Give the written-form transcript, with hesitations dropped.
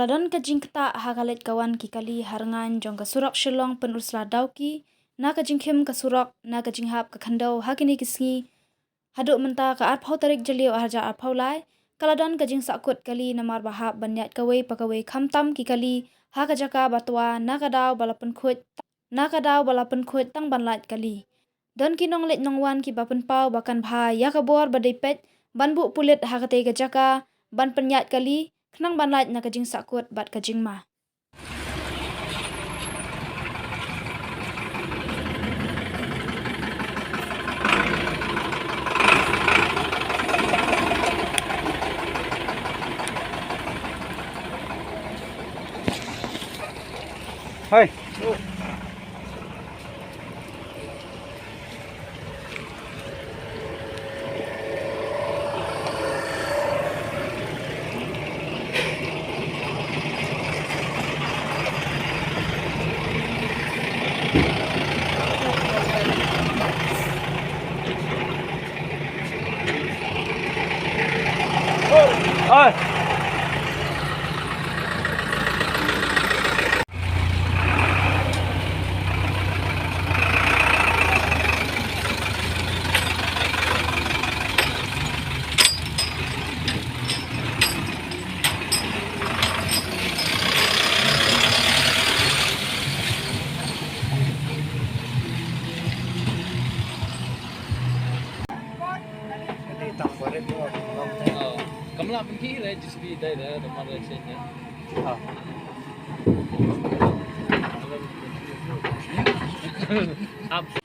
Kaladon kajing kata hagalet kawan ki kali harangan jong ka surok shilong pen ursla dauki na kajing kim ka surok na kajing hap ka khandau hakini kisngi haduk menta ka arphau tarik jalio harja arphau lai kaladon kajing sakut kali namar bahap banyat kawai pakawai khamtam ki kali ha kajaka batwa na kadau balapan khut tang banlat kali don ki nong let nongwan ki bapan pau bakan bha ya kabor badai pet banbu pulit hakate kajaka ban penyat kali kenang banlat na kajing sakut bat kajing ma. Hai. Ơi. Kamla pun kira just be there the mother said up